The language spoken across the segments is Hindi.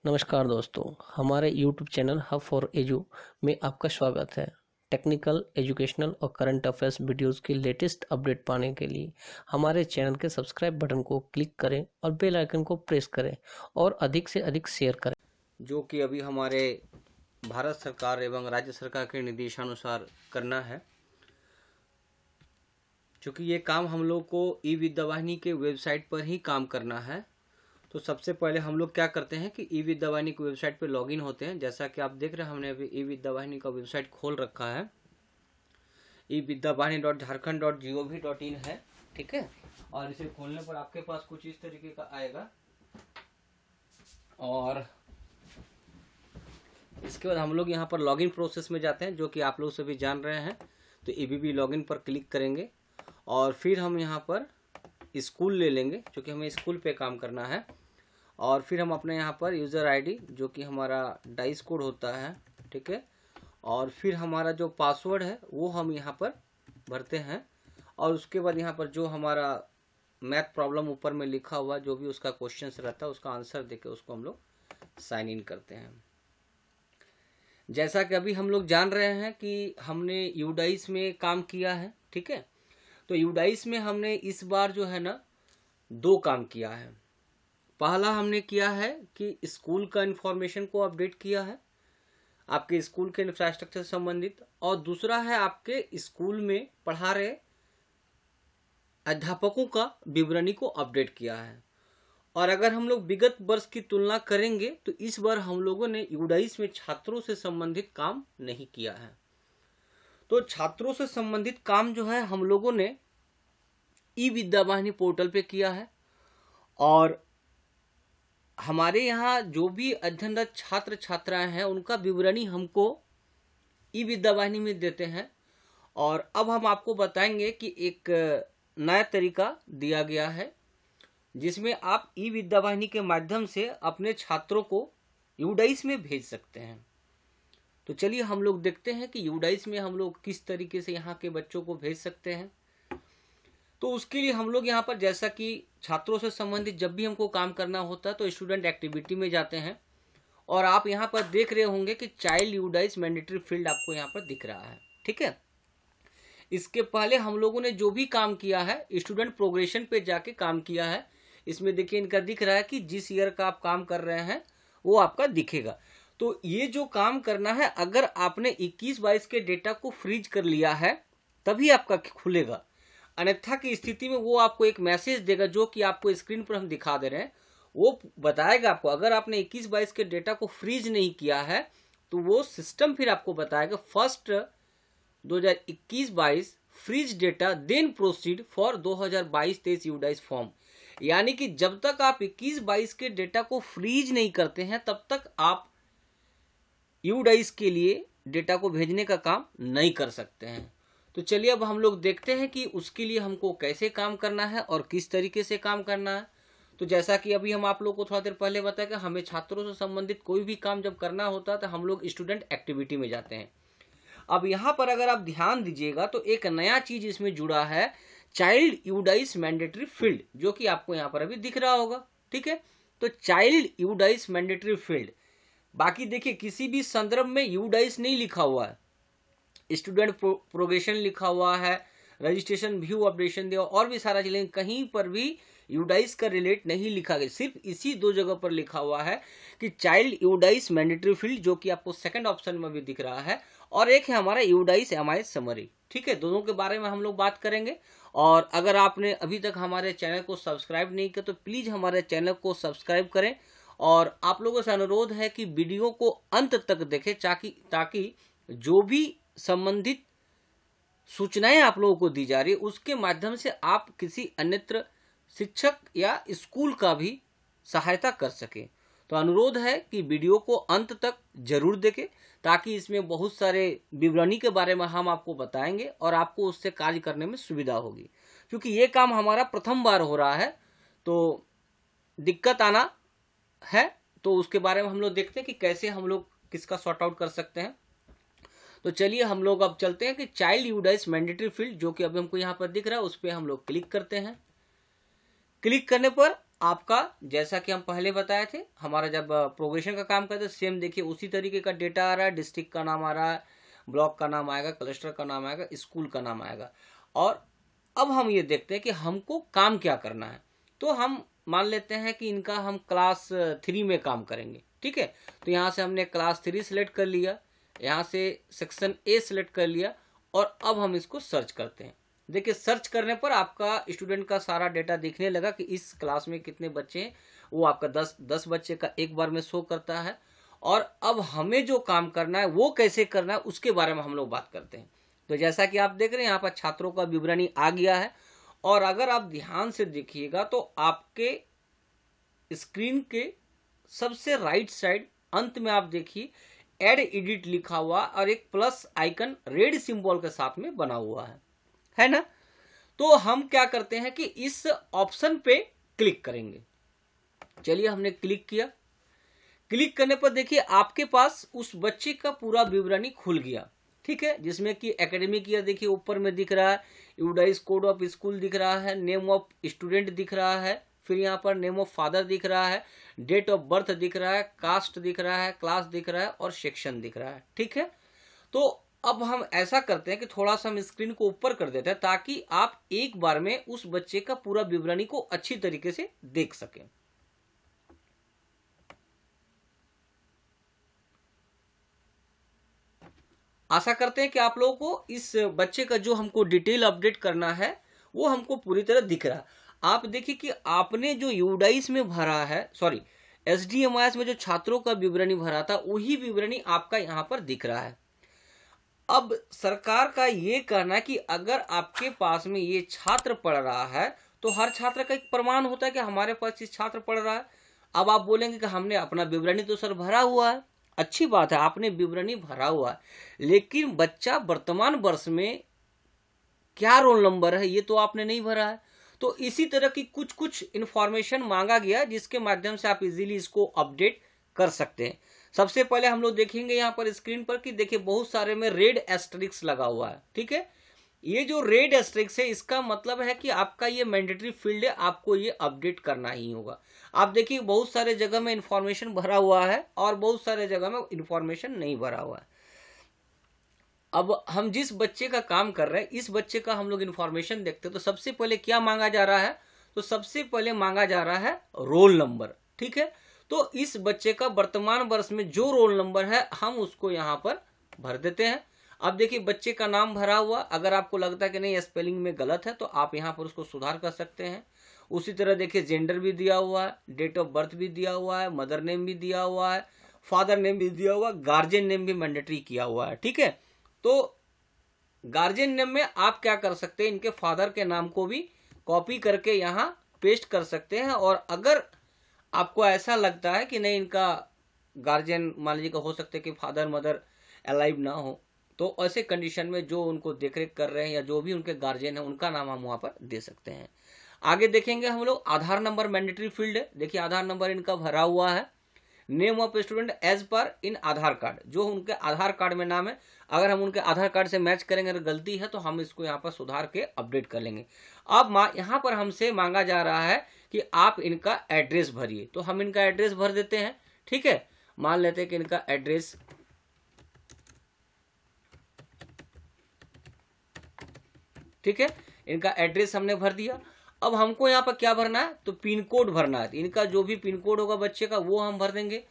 नमस्कार दोस्तों, हमारे YouTube channel hub for edu में आपका स्वागत है। टेक्निकल, एजुकेशनल और करंट अफेयर्स वीडियोस की लेटेस्ट अपडेट पाने के लिए हमारे चैनल के सब्सक्राइब बटन को क्लिक करें और बेल आइकन को प्रेस करें और अधिक से अधिक शेयर करें। जो कि अभी हमारे भारत सरकार एवं राज्य सरकार के निर्देशानुसार करना है। चूँकि ये काम हम लोग को ई विद्या वाहिनी के वेबसाइट पर ही काम करना है, तो सबसे पहले हम लोग क्या करते हैं कि ई विद्या वाहिनी की वेबसाइट पर लॉगिन होते हैं। जैसा कि आप देख रहे हैं, हमने अभी ई विद्या वाहिनी का वेबसाइट खोल रखा है। evidyawahini.jharkhand.gov.in है, ठीक है। और इसे खोलने पर आपके पास कुछ इस तरीके का आएगा और इसके बाद हम लोग यहाँ पर लॉगिन प्रोसेस में जाते हैं, जो कि आप लोग सभी जान रहे हैं। तो EBB लॉगिन पर क्लिक करेंगे और फिर हम यहाँ पर स्कूल ले लेंगे, क्योंकि हमें स्कूल पे काम करना है। और फिर हम अपने यहाँ पर यूज़र आईडी, जो कि हमारा डाइस कोड होता है, ठीक है। और फिर हमारा जो पासवर्ड है वो हम यहाँ पर भरते हैं। और उसके बाद यहाँ पर जो हमारा मैथ प्रॉब्लम ऊपर में लिखा हुआ, जो भी उसका क्वेश्चन रहता है, उसका आंसर देके उसको हम लोग साइन इन करते हैं। जैसा कि अभी हम लोग जान रहे हैं कि हमने यूडाइस में काम किया है, ठीक है। तो यूडाइस में हमने इस बार जो है ना 2 काम किया है। पहला हमने किया है कि स्कूल का इंफॉर्मेशन को अपडेट किया है, आपके स्कूल के इंफ्रास्ट्रक्चर से संबंधित। और दूसरा है आपके स्कूल में पढ़ा रहे अध्यापकों का विवरणी को अपडेट किया है। और अगर हम लोग विगत वर्ष की तुलना करेंगे तो इस बार हम लोगों ने यूडाइस में छात्रों से संबंधित काम नहीं किया है। तो छात्रों से संबंधित काम जो है हम लोगों ने ई विद्या वाहिनी पोर्टल पे किया है। और हमारे यहाँ जो भी अध्ययनरत छात्र छात्राएं हैं उनका विवरणी हमको ई विद्या वाहिनी में देते हैं। और अब हम आपको बताएंगे कि एक नया तरीका दिया गया है, जिसमें आप ई विद्या वाहिनी के माध्यम से अपने छात्रों को यूडाइस में भेज सकते हैं। तो चलिए हम लोग देखते हैं कि यूडाइस में हम लोग किस तरीके से यहाँ के बच्चों को भेज सकते हैं। तो उसके लिए हम लोग यहाँ पर, जैसा कि छात्रों से संबंधित जब भी हमको काम करना होता है तो स्टूडेंट एक्टिविटी में जाते हैं। और आप यहाँ पर देख रहे होंगे कि चाइल्ड यूडाइस मैंडेटरी फील्ड आपको यहाँ पर दिख रहा है, ठीक है। इसके पहले हम लोगों ने जो भी काम किया है स्टूडेंट प्रोग्रेशन पे जाके काम किया है। इसमें देखिए इनका दिख रहा है कि जिस ईयर का आप काम कर रहे हैं वो आपका दिखेगा। तो ये जो काम करना है, अगर आपने 21-22 के डेटा को फ्रीज कर लिया है तभी आपका खुलेगा। अन्यथा की स्थिति में वो आपको एक मैसेज देगा, जो कि आपको स्क्रीन पर हम दिखा दे रहे हैं। वो बताएगा आपको, अगर आपने 21-22 के डेटा को फ्रीज नहीं किया है तो वो सिस्टम फिर आपको बताएगा first 2021-22 freeze data then proceed for 2022-23 UDISE form. यानी कि जब तक आप 21-22 के डेटा को फ्रीज नहीं करते हैं तब तक आप यूडाइस के लिए डेटा को भेजने का काम नहीं कर सकते हैं। तो चलिए अब हम लोग देखते हैं कि उसके लिए हमको कैसे काम करना है और किस तरीके से काम करना है। तो जैसा कि अभी हम आप लोग को थोड़ा देर पहले बताया कि हमें छात्रों से संबंधित कोई भी काम जब करना होता है तो हम लोग स्टूडेंट एक्टिविटी में जाते हैं। अब यहाँ पर अगर आप ध्यान दीजिएगा तो एक नया चीज इसमें जुड़ा है, चाइल्ड यूडाइस मैंडेटरी फील्ड, जो कि आपको यहाँ पर अभी दिख रहा होगा, ठीक है। तो चाइल्ड यूडाइस मैंडेटरी फील्ड, बाकी देखिए किसी भी संदर्भ में यूडाइस नहीं लिखा हुआ है, स्टूडेंट प्रोग्रेशन लिखा हुआ है, रजिस्ट्रेशन व्यू अपडेशन दिया और भी सारा चीजें, कहीं पर भी यूडाइस का रिलेट नहीं लिखा गया। सिर्फ इसी 2 जगह पर लिखा हुआ है कि चाइल्ड यूडाइस मैंडेटरी फील्ड, जो कि आपको सेकंड ऑप्शन में भी दिख रहा है, और एक है हमारा यूडाइस एमआईएस समरी, ठीक है। दोनों के बारे में हम लोग बात करेंगे। और अगर आपने अभी तक हमारे चैनल को सब्सक्राइब नहीं किया तो प्लीज हमारे चैनल को सब्सक्राइब करें। और आप लोगों से अनुरोध है कि वीडियो को अंत तक देखें, ताकि जो भी संबंधित सूचनाएं आप लोगों को दी जा रही है उसके माध्यम से आप किसी अन्यत्र शिक्षक या स्कूल का भी सहायता कर सके। तो अनुरोध है कि वीडियो को अंत तक जरूर देखें, ताकि इसमें बहुत सारे विवरणी के बारे में हम आपको बताएंगे और आपको उससे कार्य करने में सुविधा होगी। क्योंकि ये काम हमारा प्रथम बार हो रहा है तो दिक्कत आना है, तो उसके बारे में हम लोग देखते हैं कि कैसे हम लोग किसका सॉर्ट आउट कर सकते हैं। तो चलिए हम लोग अब चलते हैं कि चाइल्ड यूडाइस मैंडेटरी फील्ड, जो कि अभी हमको यहाँ पर दिख रहा है, उस पर हम लोग क्लिक करते हैं। क्लिक करने पर आपका जैसा कि हम पहले बताए थे, हमारा जब प्रोग्रेशन का काम करते सेम देखिए उसी तरीके का डेटा आ रहा है। डिस्ट्रिक्ट का नाम आ रहा है, ब्लॉक का नाम आएगा, क्लस्टर का नाम आएगा, स्कूल का नाम आएगा। और अब हम ये देखते हैं कि हमको काम क्या करना है। तो हम मान लेते हैं कि इनका हम क्लास 3 में काम करेंगे, ठीक है। तो यहाँ से हमने क्लास 3 सिलेक्ट कर लिया, यहाँ से सेक्शन ए सिलेक्ट कर लिया, और अब हम इसको सर्च करते हैं। देखिए सर्च करने पर आपका स्टूडेंट का सारा डेटा दिखने लगा कि इस क्लास में कितने बच्चे हैं। वो आपका 10 बच्चे का एक बार में शो करता है। और अब हमें जो काम करना है वो कैसे करना है उसके बारे में हम लोग बात करते हैं। तो जैसा कि आप देख रहे हैं यहाँ पर छात्रों का विवरणी आ गया है। और अगर आप ध्यान से देखिएगा तो आपके स्क्रीन के सबसे राइट साइड अंत में आप देखिए एड एडिट लिखा हुआ और एक प्लस आइकन रेड सिंबल के साथ में बना हुआ है ना। तो हम क्या करते हैं कि इस ऑप्शन पे क्लिक करेंगे। चलिए हमने क्लिक किया। क्लिक करने पर देखिए आपके पास उस बच्चे का पूरा विवरणी खुल गया, ठीक है, जिसमें कि एकेडमिक ईयर देखिए ऊपर में दिख रहा है, यूडाइस कोड ऑफ स्कूल दिख रहा है, नेम ऑफ स्टूडेंट दिख रहा है, फिर यहाँ पर नेम ऑफ फादर दिख रहा है, डेट ऑफ बर्थ दिख रहा है, कास्ट दिख रहा है, क्लास दिख रहा है और सेक्शन दिख रहा है, ठीक है। तो अब हम ऐसा करते हैं कि थोड़ा सा हम स्क्रीन को ऊपर कर देते हैं ताकि आप एक बार में उस बच्चे का पूरा विवरणी को अच्छी तरीके से देख सकें। आशा करते हैं कि आप लोगों को इस बच्चे का जो हमको डिटेल अपडेट करना है वो हमको पूरी तरह दिख रहा है। आप देखिए कि आपने जो यूडाइस में भरा है, सॉरी एसडीएमआईएस में जो छात्रों का विवरणी भरा था वही विवरणी आपका यहाँ पर दिख रहा है। अब सरकार का ये कहना है कि अगर आपके पास में ये छात्र पढ़ रहा है तो हर छात्र का एक प्रमाण होता है कि हमारे पास ये छात्र पढ़ रहा है। अब आप बोलेंगे कि हमने अपना विवरणी तो सर भरा हुआ है, अच्छी बात है आपने विवरणी भरा हुआ है, लेकिन बच्चा वर्तमान वर्ष में क्या रोल नंबर है ये तो आपने नहीं भरा है। तो इसी तरह की कुछ कुछ इंफॉर्मेशन मांगा गया जिसके माध्यम से आप इजीली इसको अपडेट कर सकते हैं। सबसे पहले हम लोग देखेंगे यहाँ पर स्क्रीन पर कि देखिए बहुत सारे में रेड एस्टेरिक्स लगा हुआ है, ठीक है। ये जो रेड एस्टेरिक्स है इसका मतलब है कि आपका ये मैंडेटरी फील्ड है, आपको ये अपडेट करना ही होगा। आप देखिए बहुत सारे जगह में इंफॉर्मेशन भरा हुआ है और बहुत सारे जगह में इंफॉर्मेशन नहीं भरा हुआ है। अब हम जिस बच्चे का काम कर रहे हैं इस बच्चे का हम लोग इंफॉर्मेशन देखते हैं। तो सबसे पहले क्या मांगा जा रहा है, तो सबसे पहले मांगा जा रहा है रोल नंबर, ठीक है। तो इस बच्चे का वर्तमान वर्ष में जो रोल नंबर है हम उसको यहाँ पर भर देते हैं। अब देखिए बच्चे का नाम भरा हुआ, अगर आपको लगता है कि नहीं स्पेलिंग में गलत है तो आप यहाँ पर उसको सुधार कर सकते हैं। उसी तरह देखिए जेंडर भी दिया हुआ है, डेट ऑफ बर्थ भी दिया हुआ है, मदर नेम भी दिया हुआ है, फादर नेम भी दिया हुआ है, गार्जियन नेम भी मैंडेटरी किया हुआ है, ठीक है। तो गार्जियन नेम में आप क्या कर सकते हैं, इनके फादर के नाम को भी कॉपी करके यहाँ पेस्ट कर सकते हैं। और अगर आपको ऐसा लगता है कि नहीं इनका गार्जियन मान लीजिए हो सकता है कि फादर मदर अलाइव ना हो, तो ऐसे कंडीशन में जो उनको देखरेख कर रहे हैं या जो भी उनके गार्जियन है उनका नाम हम वहाँ पर दे सकते हैं। आगे देखेंगे हम लोग आधार नंबर मैंडेटरी फील्ड है। देखिए आधार नंबर इनका भरा हुआ है, name of student as per in Aadhaar card, जो उनके आधार कार्ड में नाम है अगर हम उनके आधार कार्ड से मैच करेंगे अगर गलती है तो हम इसको यहाँ पर सुधार के अपडेट कर लेंगे। अब यहाँ पर हमसे मांगा जा रहा है कि आप इनका एड्रेस भरिए, तो हम इनका एड्रेस भर देते हैं, ठीक है। मान लेते हैं कि इनका एड्रेस, ठीक है, इनका एड्रेस हमने भर दिया। अब हमको यहाँ पर क्या भरना है, तो पिन कोड भरना है। इनका जो भी पिन कोड होगा बच्चे का वो हम भर देंगे।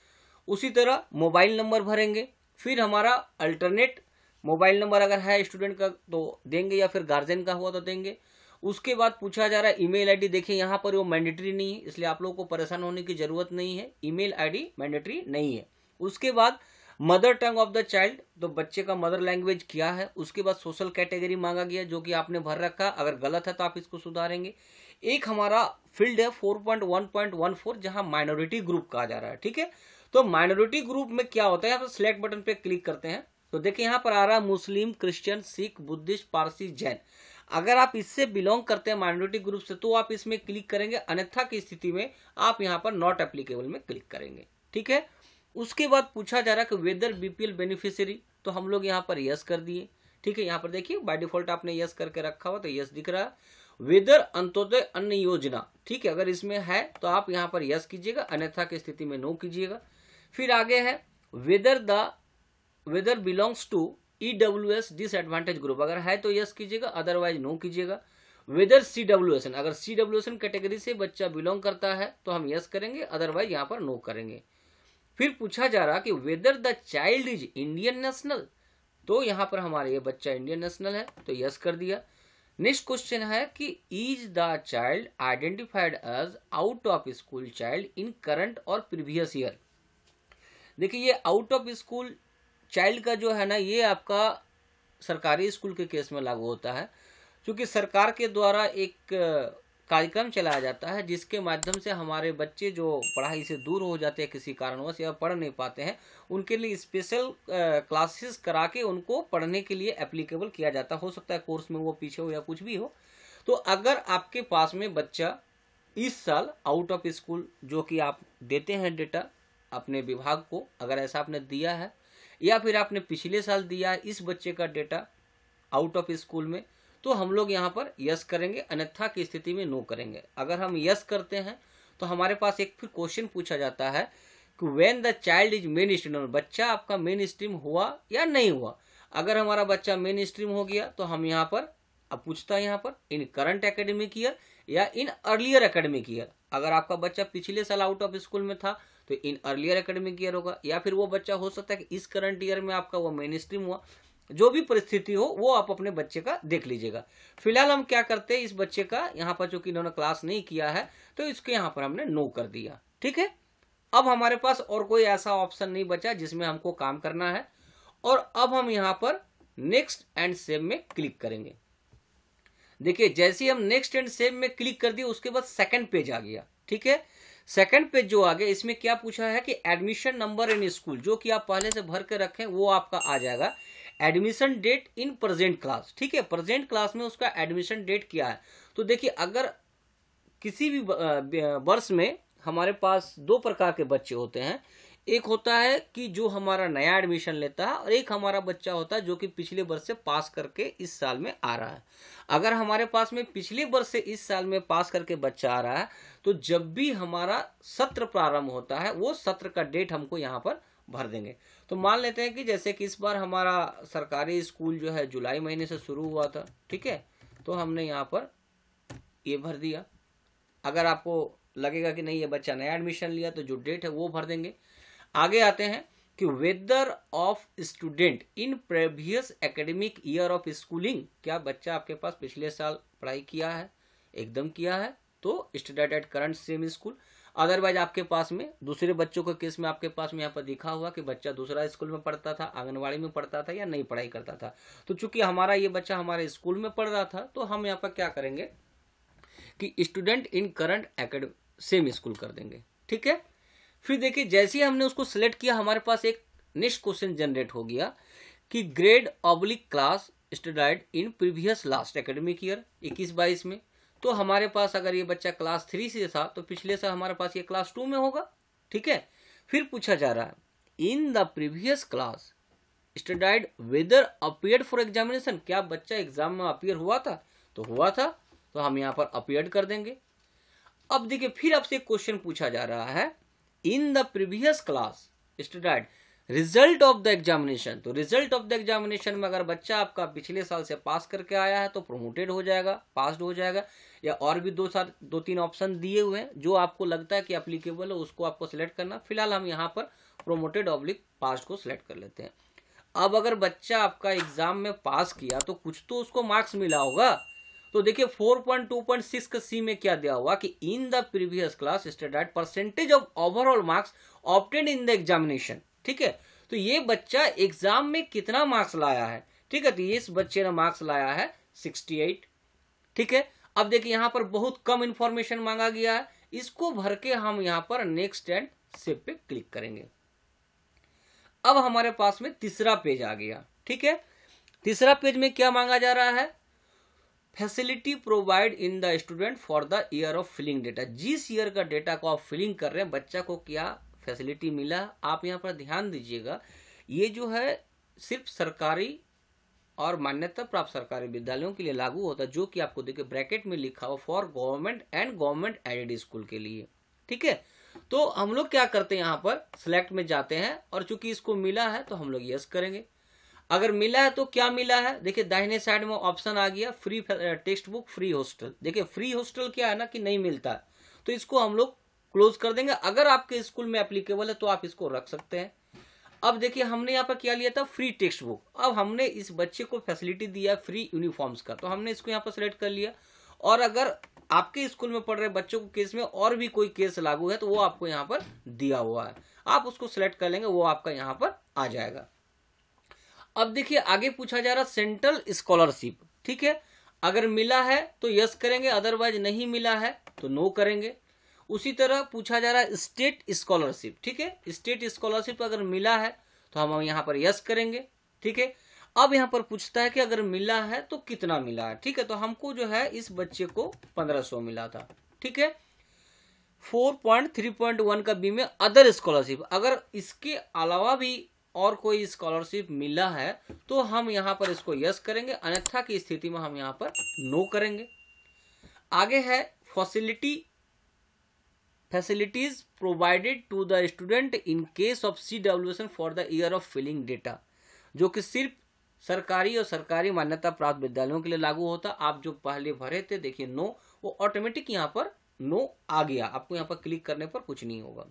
उसी तरह मोबाइल नंबर भरेंगे, फिर हमारा अल्टरनेट मोबाइल नंबर अगर है स्टूडेंट का तो देंगे या फिर गार्जियन का हुआ तो देंगे। उसके बाद पूछा जा रहा है ईमेल आईडी। देखिए यहाँ पर वो मैंडेटरी नहीं है, इसलिए आप लोगों को परेशान होने की जरूरत नहीं है, ईमेल आईडी मैंडेटरी नहीं है। उसके बाद mother tongue of the child, तो बच्चे का मदर लैंग्वेज क्या है। उसके बाद सोशल कैटेगरी मांगा गया जो कि आपने भर रखा, अगर गलत है तो आप इसको सुधारेंगे। एक हमारा फील्ड है 4.1.14 जहां माइनॉरिटी ग्रुप कहा जा रहा है, ठीक है। तो माइनॉरिटी ग्रुप में क्या होता है, यहाँ पर सिलेक्ट बटन पे क्लिक करते हैं तो देखिए यहाँ पर आ रहा है मुस्लिम, क्रिश्चियन, सिख, बुद्धिस्ट, पारसी, जैन। अगर आप इससे बिलोंग करते हैं माइनॉरिटी ग्रुप से तो आप इसमें क्लिक करेंगे, अन्यथा की स्थिति में आप यहाँ पर नॉट एप्लीकेबल में क्लिक करेंगे, ठीक है। उसके बाद पूछा जा रहा है कि वेदर बीपीएल बेनिफिशियरी, तो हम लोग यहाँ पर यस कर दिए, ठीक है। यहाँ पर देखिए बाय डिफॉल्ट आपने यस करके रखा हुआ तो यस दिख रहा है। वेदर अंत्योदय अन्न योजना, ठीक है, अगर इसमें है तो आप यहाँ पर यस कीजिएगा, अन्यथा की स्थिति में नो कीजिएगा। फिर आगे है whether belongs to EWS disadvantage group, अगर है तो यस कीजिएगा, अदरवाइज नो कीजिएगा। वेदर CWSN, अगर CWSN कैटेगरी से बच्चा बिलोंग करता है तो हम यस करेंगे, अदरवाइज यहाँ पर नो करेंगे। फिर पूछा जा रहा कि whether the child is Indian national, तो यहाँ पर हमारा ये बच्चा इंडियन नेशनल है तो यस कर दिया। नेक्स्ट क्वेश्चन है कि is the child identified as out of school child in current और प्रीवियस ईयर। देखिए ये आउट ऑफ स्कूल चाइल्ड का जो है ना, ये आपका सरकारी स्कूल के केस में लागू होता है, क्योंकि सरकार के द्वारा एक कार्यक्रम चलाया जाता है जिसके माध्यम से हमारे बच्चे जो पढ़ाई से दूर हो जाते हैं किसी कारणवश या पढ़ नहीं पाते हैं, उनके लिए स्पेशल क्लासेस करा के उनको पढ़ने के लिए एप्लीकेबल किया जाता हो सकता है कोर्स में वो पीछे हो या कुछ भी हो। तो अगर आपके पास में बच्चा इस साल आउट ऑफ स्कूल, जो कि आप देते हैं डेटा अपने विभाग को, अगर ऐसा आपने दिया है या फिर आपने पिछले साल दिया है इस बच्चे का डेटा आउट ऑफ स्कूल में, तो हम लोग यहाँ पर यस करेंगे, अन्यथा की स्थिति में नो करेंगे। अगर हम यस करते हैं तो हमारे पास एक फिर क्वेश्चन पूछा जाता है कि when the child is main stream, बच्चा आपका मेन स्ट्रीम हुआ या नहीं हुआ। अगर हमारा बच्चा मेन स्ट्रीम हो गया तो हम यहाँ पर अब पूछता है यहाँ पर इन करंट एकेडमिक ईयर या इन अर्लियर एकेडमिक ईयर। अगर आपका बच्चा पिछले साल आउट ऑफ स्कूल में था तो इन अर्लियर एकेडमिक ईयर होगा, या फिर वो बच्चा हो सकता है कि इस करंट ईयर में आपका वो मेन स्ट्रीम हुआ। जो भी परिस्थिति हो वो आप अपने बच्चे का देख लीजिएगा। फिलहाल हम क्या करते हैं, इस बच्चे का यहाँ पर चूंकि इन्होंने क्लास नहीं किया है तो इसके यहाँ पर हमने नो कर दिया। ठीक है, अब हमारे पास और कोई ऐसा ऑप्शन नहीं बचा जिसमें हमको काम करना है, और अब हम यहाँ पर नेक्स्ट एंड सेव में क्लिक करेंगे। देखिए जैसे ही हम नेक्स्ट एंड सेव में क्लिक कर दिए उसके बाद सेकंड पेज आ गया। ठीक है, सेकंड पेज जो आ गया इसमें क्या पूछा है कि एडमिशन नंबर इन स्कूल, जो कि आप पहले से भर के रखें वो आपका आ जाएगा। Admission date in present class, ठीक है, प्रेजेंट क्लास में उसका एडमिशन डेट क्या है। तो देखिए अगर किसी भी वर्ष में हमारे पास दो प्रकार के बच्चे होते हैं, एक होता है कि जो हमारा नया एडमिशन लेता है और एक हमारा बच्चा होता है जो कि पिछले वर्ष से पास करके इस साल में आ रहा है। अगर हमारे पास में पिछले वर्ष से इस साल में पास करके बच्चा आ रहा है तो जब भी हमारा सत्र प्रारंभ होता है वो सत्र का डेट हमको यहाँ पर भर देंगे। तो मान लेते हैं कि जैसे कि इस बार हमारा सरकारी स्कूल जो है जुलाई महीने से शुरू हुआ था, ठीक है, तो हमने यहाँ पर ये भर दिया। अगर आपको लगेगा कि नहीं ये बच्चा नया एडमिशन लिया तो जो डेट है वो भर देंगे। आगे आते हैं कि whether of student in previous academic year of schooling, क्या बच्चा आपके पास पिछले साल पढ़ाई किया है, एकदम किया है तो student at current same school. Otherwise आपके पास में दूसरे बच्चों के केस में आपके पास में यहाँ पर दिखा हुआ कि बच्चा दूसरा स्कूल में पढ़ता था, आंगनवाड़ी में पढ़ता था या नहीं पढ़ाई करता था। तो चूंकि हमारा ये बच्चा हमारे स्कूल में पढ़ रहा था तो हम यहाँ पर क्या करेंगे कि student in current academic same school कर देंगे। ठीक है, फिर देखिए जैसे ही हमने उसको सिलेक्ट किया हमारे पास एक नेक्स्ट क्वेश्चन जनरेट हो गया कि grade oblique class student in previous last academic year 21-22 में। तो हमारे पास अगर ये बच्चा क्लास 3 से था तो पिछले साल हमारे पास ये क्लास 2 में होगा। ठीक है, फिर पूछा जा रहा है in the previous class student whether appeared for examination, क्या बच्चा एग्जाम में अपीयर हुआ था, तो हुआ था तो हम यहाँ पर अपीयर्ड कर देंगे। अब देखिए फिर आपसे एक क्वेश्चन पूछा जा रहा है in the previous class student result of the examination, तो रिजल्ट ऑफ द एग्जामिनेशन में अगर बच्चा आपका पिछले साल से पास करके आया है तो प्रोमोटेड हो जाएगा, पास्ड हो जाएगा, या और भी 2-3 ऑप्शन दिए हुए हैं जो आपको लगता है कि एप्लीकेबल है उसको आपको सिलेक्ट करना। फिलहाल हम यहाँ पर प्रोमोटेड ऑब्लिक पास्ड को सिलेक्ट कर लेते हैं। अब अगर बच्चा आपका एग्जाम में पास किया तो कुछ तो उसको मार्क्स मिला होगा। तो देखिए 4.2.6 का सी में क्या दिया हुआ कि इन the previous class student percentage of overall marks obtained in the examination. ठीक है, तो ये बच्चा एग्जाम में कितना मार्क्स लाया है। ठीक है, तो इस बच्चे ने मार्क्स लाया है 68। ठीक है, अब देखिए यहाँ पर बहुत कम इंफॉर्मेशन मांगा गया है, इसको भर के हम यहाँ पर नेक्स्ट एंड सेव पे क्लिक करेंगे। अब हमारे पास में तीसरा पेज आ गया। ठीक है, तीसरा पेज में क्या मांगा जा रहा है, facility provide in the student for the year of filling data, जिस ईयर का डेटा को आप फिलिंग कर रहे हैं बच्चा को क्या फैसिलिटी मिला। आप यहाँ पर ध्यान दीजिएगा ये जो है सिर्फ सरकारी और मान्यता प्राप्त सरकारी विद्यालयों के लिए लागू होता है, जो कि आपको देखिए ब्रैकेट में लिखा हुआ for government and government aided school के लिए। ठीक है, तो हम लोग क्या करते हैं, यहाँ पर सिलेक्ट में जाते हैं और चूंकि इसको मिला है तो हम लोग यस करेंगे। अगर मिला है तो क्या मिला है, देखिए दाहिने साइड में ऑप्शन आ गया free text book free hostel. देखिए फ्री हॉस्टल क्या है ना कि नहीं मिलता है, तो इसको हम लोग क्लोज कर देंगे। अगर आपके स्कूल में एप्लीकेबल है तो आप इसको रख सकते हैं। अब देखिए हमने यहाँ पर क्या लिया था, फ्री टेक्स्ट बुक। अब हमने इस बच्चे को फैसिलिटी दिया फ्री यूनिफॉर्म्स का, तो हमने इसको यहाँ पर सिलेक्ट कर लिया। और अगर आपके स्कूल में पढ़ रहे बच्चों को केस में और भी कोई केस लागू है तो वो आपको यहाँ पर दिया हुआ है, आप उसको सिलेक्ट कर लेंगे, वो आपका यहाँ पर आ जाएगा। अब देखिए आगे पूछा जा रहा सेंट्रल स्कॉलरशिप। ठीक है, अगर मिला है तो यस करेंगे, अदरवाइज नहीं मिला है तो नो करेंगे। उसी तरह पूछा जा रहा है स्टेट स्कॉलरशिप। ठीक है, स्टेट स्कॉलरशिप अगर मिला है तो हम यहाँ पर यस करेंगे। ठीक है, अब यहाँ पर पूछता है कि अगर मिला है तो कितना मिला है। ठीक है, तो हमको जो है इस बच्चे को 1500 मिला था। ठीक है, 4.3.1 का बी में अदर स्कॉलरशिप, अगर इसके अलावा भी और कोई स्कॉलरशिप मिला है तो हम यहाँ पर इसको यस करेंगे, अन्यथा की स्थिति में हम यहाँ पर नो करेंगे। आगे है facilities provided to the student in case of CWSN for the year of filling data, जो कि सिर्फ सरकारी और सरकारी मान्यता प्राप्त विद्यालयों के लिए लागू होता। आप जो पहले भरे थे देखिए नो, वो ऑटोमेटिक यहाँ पर नो आ गया, आपको यहाँ पर क्लिक करने पर कुछ नहीं होगा।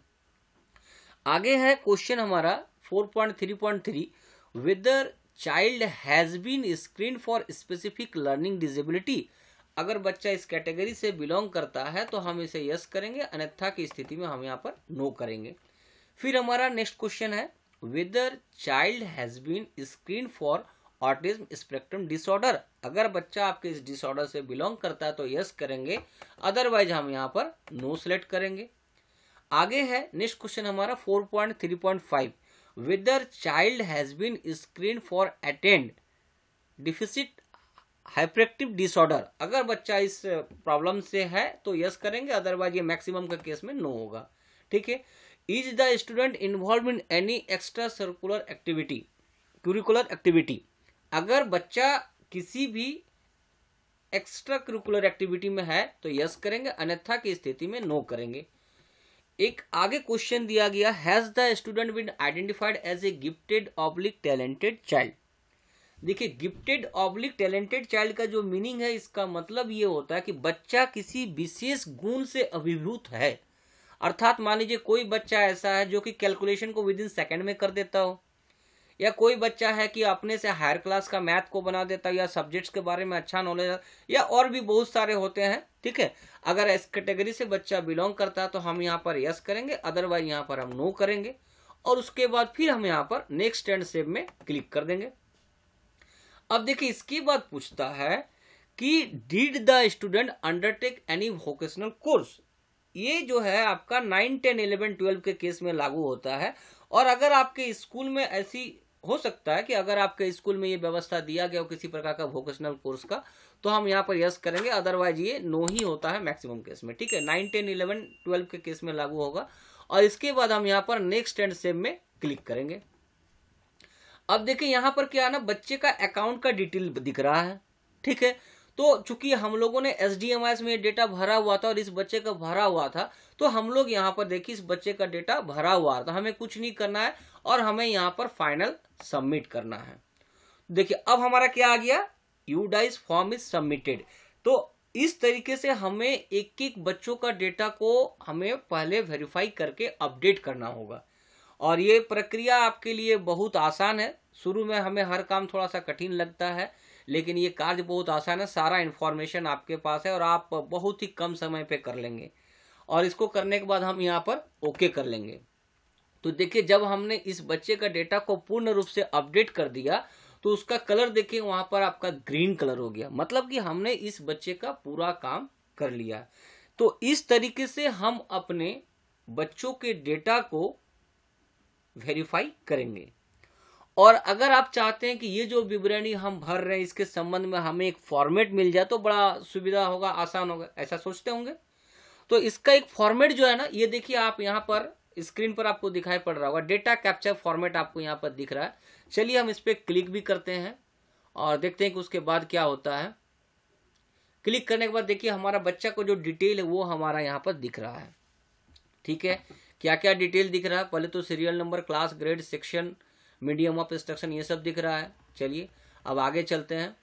आगे है क्वेश्चन हमारा 4.3.3, whether child has been screen for specific learning disability. अगर बच्चा इस कैटेगरी से बिलोंग करता है तो हम इसे यस करेंगे, अन्यथा की स्थिति में हम यहाँ पर नो करेंगे। फिर हमारा नेक्स्ट क्वेश्चन है whether child has been screen for autism spectrum disorder. अगर बच्चा आपके इस डिसऑर्डर से बिलोंग करता है तो यस करेंगे, अदरवाइज हम यहाँ पर नो सेलेक्ट करेंगे। आगे है नेक्स्ट क्वेश्चन हमारा 4.3.5, whether child has been screen for attend deficit hyperactive disorder. अगर बच्चा इस प्रॉब्लम से है तो यस करेंगे, अदरवाइज ये मैक्सिमम का केस में नो होगा। ठीक है, is the student involve in any extra circular activity curricular activity. अगर बच्चा किसी भी एक्स्ट्रा करिकुलर एक्टिविटी में है तो यस करेंगे, अन्यथा की स्थिति में नो करेंगे। एक आगे क्वेश्चन दिया गया, has the student been identified as a gifted oblique talented child. देखिए गिफ्टेड ऑब्लिक टैलेंटेड चाइल्ड का जो मीनिंग है, इसका मतलब ये होता है कि बच्चा किसी विशेष गुण से अभिभूत है। अर्थात मान लीजिए कोई बच्चा ऐसा है जो कि कैलकुलेशन को विद इन सेकेंड में कर देता हो, या कोई बच्चा है कि अपने से हायर क्लास का मैथ को बना देता है, या सब्जेक्ट्स के बारे में अच्छा नॉलेज है, या और भी बहुत सारे होते हैं। ठीक है, अगर इस कैटेगरी से बच्चा बिलोंग करता है तो हम यहाँ पर यस करेंगे, अदरवाइज यहाँ पर हम नो करेंगे। और उसके बाद फिर हम यहाँ पर नेक्स्ट एंड सेव में क्लिक कर देंगे। अब देखिए इसके बाद पूछता है कि did the student undertake any vocational course. ये जो है आपका 9, 10, 11, 12 के केस में लागू होता है। और अगर आपके स्कूल में ऐसी हो सकता है कि अगर आपके स्कूल में ये व्यवस्था दिया गया हो किसी प्रकार का वोकेशनल कोर्स का, तो हम यहाँ पर यस करेंगे, अदरवाइज ये नो ही होता है मैक्सिमम केस में। ठीक है, 9, 10, 11, 12 के केस में लागू होगा। और इसके बाद हम यहाँ पर नेक्स्ट एंड सेव में क्लिक करेंगे। अब देखिए यहाँ पर क्या है ना, बच्चे का अकाउंट का डिटेल दिख रहा है। ठीक है, तो चूंकि हम लोगों ने SDMIS में डेटा भरा हुआ था और इस बच्चे का भरा हुआ था, तो हम लोग यहाँ पर देखिए इस बच्चे का डेटा भरा हुआ था, हमें कुछ नहीं करना है और हमें यहाँ पर फाइनल सबमिट करना है। देखिए अब हमारा क्या आ गया, यूडाइस फॉर्म इज सबमिटेड। तो इस तरीके से हमें एक एक बच्चों का डेटा को हमें पहले वेरीफाई करके अपडेट करना होगा। और ये प्रक्रिया आपके लिए बहुत आसान है। शुरू में हमें हर काम थोड़ा सा कठिन लगता है, लेकिन ये कार्य बहुत आसान है। सारा इन्फॉर्मेशन आपके पास है और आप बहुत ही कम समय पे कर लेंगे। और इसको करने के बाद हम यहाँ पर ओके कर लेंगे। तो देखिए जब हमने इस बच्चे का डेटा को पूर्ण रूप से अपडेट कर दिया तो उसका कलर देखिए वहां पर आपका ग्रीन कलर हो गया, मतलब कि हमने इस बच्चे का पूरा काम कर लिया। तो इस तरीके से हम अपने बच्चों के डेटा को वेरीफाई करेंगे। और अगर आप चाहते हैं कि ये जो विवरणी हम भर रहे हैं इसके संबंध में हमें एक फॉर्मेट मिल जाए तो बड़ा सुविधा होगा, आसान होगा, ऐसा सोचते होंगे। तो इसका एक फॉर्मेट जो है ना, ये देखिए आप यहाँ पर स्क्रीन पर आपको दिखाई पड़ रहा होगा, डेटा कैप्चर फॉर्मेट आपको यहाँ पर दिख रहा है। चलिए हम इस पर क्लिक भी करते हैं और देखते हैं कि उसके बाद क्या होता है। क्लिक करने के बाद देखिए हमारा बच्चा को जो डिटेल है वो हमारा यहाँ पर दिख रहा है। ठीक है, क्या क्या डिटेल दिख रहा है, पहले तो serial number, class, grade, section, medium of instruction, ये सब दिख रहा है। चलिए अब आगे चलते हैं।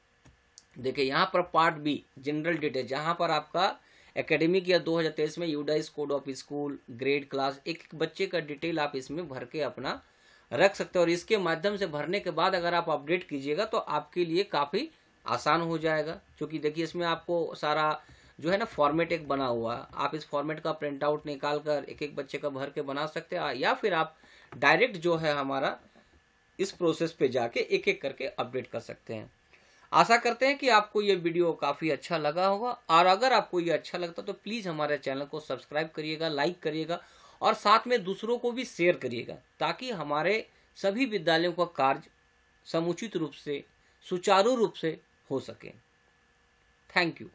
देखिए यहाँ पर पार्ट बी जनरल डिटेल, जहाँ पर आपका एकेडमिक ईयर 2023 में UDISE code of school, grade, class, एक एक बच्चे का डिटेल आप इसमें भर के अपना रख सकते हो। और इसके माध्यम से भरने के बाद अगर आप अपडेट कीजिएगा तो आपके लिए काफ़ी आसान हो जाएगा, क्योंकि देखिए इसमें आपको सारा जो है ना फॉर्मेट एक बना हुआ है। आप इस फॉर्मेट का प्रिंट आउट निकाल कर एक एक बच्चे का भर के बना सकते हैं, या फिर आप डायरेक्ट जो है हमारा इस प्रोसेस पे जाके एक एक करके अपडेट कर सकते हैं। आशा करते हैं कि आपको ये वीडियो काफ़ी अच्छा लगा होगा, और अगर आपको ये अच्छा लगता तो प्लीज़ हमारे चैनल को सब्सक्राइब करिएगा, लाइक करिएगा और साथ में दूसरों को भी शेयर करिएगा, ताकि हमारे सभी विद्यालयों का कार्य समुचित रूप से, सुचारू रूप से हो सके। Thank you.